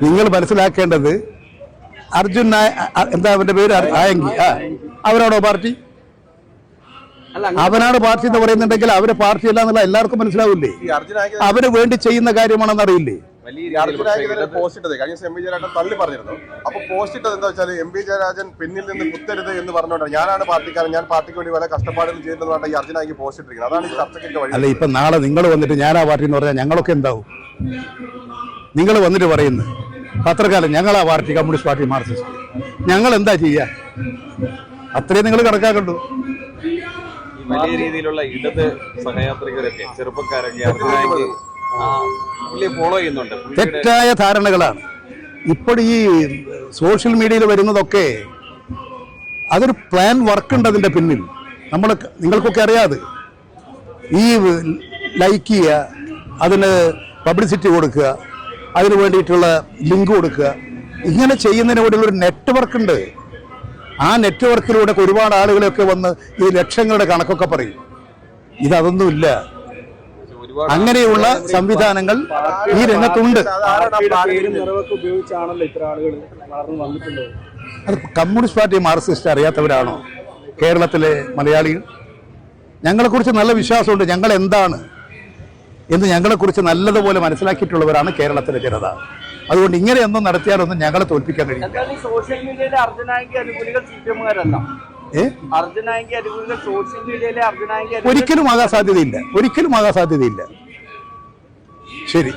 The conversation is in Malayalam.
നിങ്ങൾ മനസ്സിലാക്കേണ്ടത് അർജുൻ എന്താ അവന്റെ പേര് ആയെങ്കിൽ അവരാണോ പാർട്ടി? അവനാണ് പാർട്ടി എന്ന് പറയുന്നുണ്ടെങ്കിൽ അവര് പാർട്ടി അല്ല എന്നുള്ള എല്ലാവർക്കും മനസ്സിലാവില്ലേ? അവര് വേണ്ടി ചെയ്യുന്ന കാര്യമാണെന്ന് അറിയില്ലേ? പോസ്റ്റ് ഇട്ടത് കഴിഞ്ഞ എം വി ജയരാജൻ തള്ളി പറഞ്ഞിരുന്നു. അപ്പൊ പോസ്റ്റ് ഇട്ടത് എന്താ വെച്ചാൽ എം വി ജയരാജൻ പിന്നിൽ നിന്ന് കുത്തരുത് എന്ന് പറഞ്ഞുകൊണ്ട് ഞാനാണ് പാർട്ടിക്കാരൻ, ഞാൻ പാർട്ടിക്ക് വേണ്ടി പല കഷ്ടപ്പാടുകൾ ചെയ്യുന്നത് പറഞ്ഞാൽ ഈ അർജുനാക്കി പോസ്റ്റ് ഇട്ടിരിക്കുന്നത്. അതാണ് ഈ ചർച്ചയ്ക്ക് വഴി. അല്ല, ഇപ്പൊ നാളെ നിങ്ങൾ വന്നിട്ട് ഞാനാ പാർട്ടി എന്ന് പറഞ്ഞാൽ ഞങ്ങളൊക്കെ എന്താവും? നിങ്ങൾ വന്നിട്ട് പറയുന്നു പത്രക്കാലം ഞങ്ങളാ പാർട്ടി, കമ്മ്യൂണിസ്റ്റ് പാർട്ടി, മാർക്സിസ്റ്റ്, ഞങ്ങൾ എന്താ ചെയ്യാ? അത്രയും നിങ്ങൾ കണക്കാക്കണ്ടു. വലിയ രീതിയിലുള്ള ഇടത് സഹയാത്രികരൊക്കെ ചെറുപ്പക്കാരൊക്കെ ഫോളോ ചെയ്യുന്നുണ്ട്. തെറ്റായ ധാരണകളാണ് ഇപ്പോൾ ഈ സോഷ്യൽ മീഡിയയിൽ വരുന്നതൊക്കെ. അതൊരു പ്ലാൻ വർക്ക് ഉണ്ട് അതിന്റെ പിന്നിൽ. നിങ്ങൾക്കൊക്കെ അറിയാതെ ഈ ലൈക്ക് ചെയ്യുക, അതിന് പബ്ലിസിറ്റി കൊടുക്കുക, അതിന് വേണ്ടിയിട്ടുള്ള ലിങ്ക് കൊടുക്കുക, ഇങ്ങനെ ചെയ്യുന്നതിന് വേണ്ടിയുള്ള ഒരു നെറ്റ്വർക്ക് ഉണ്ട്. ആ നെറ്റ്വർക്കിലൂടെ ഒരുപാട് ആളുകളൊക്കെ വന്ന് ഈ ലക്ഷങ്ങളുടെ കണക്കൊക്കെ പറയും. ഇതൊന്നുമില്ല. അങ്ങനെയുള്ള സംവിധാനങ്ങൾ ഈ രംഗത്തുണ്ട്. അത് കമ്മ്യൂണിസ്റ്റ് പാർട്ടി, മാർക്സിസ്റ്റ് അറിയാത്തവരാണോ കേരളത്തിലെ മലയാളികൾ? ഞങ്ങളെക്കുറിച്ച് നല്ല വിശ്വാസമുണ്ട്. ഞങ്ങൾ എന്താണ് എന്ന് ഞങ്ങളെക്കുറിച്ച് നല്ലതുപോലെ മനസ്സിലാക്കിയിട്ടുള്ളവരാണ് കേരളത്തിലെ ജനത. അതുകൊണ്ട് ഇങ്ങനെയൊന്നും നടത്തിയാലൊന്നും ഞങ്ങളെ തോൽപ്പിക്കാൻ കഴിയില്ല. സോഷ്യൽ മീഡിയയിലെ അർജുനായിക്ക് അനുകൂലികൾ സിപിഎമ്മുകാരല്ല. അർജുനായിക്ക് അനുകൂലികൾ സോഷ്യൽ മീഡിയയിലെ അർജുനായിക്ക് ഒരിക്കലും ആകാൻ സാധ്യതയില്ല. ഒരിക്കലും ആകാൻ സാധ്യതയില്ല. ശരി.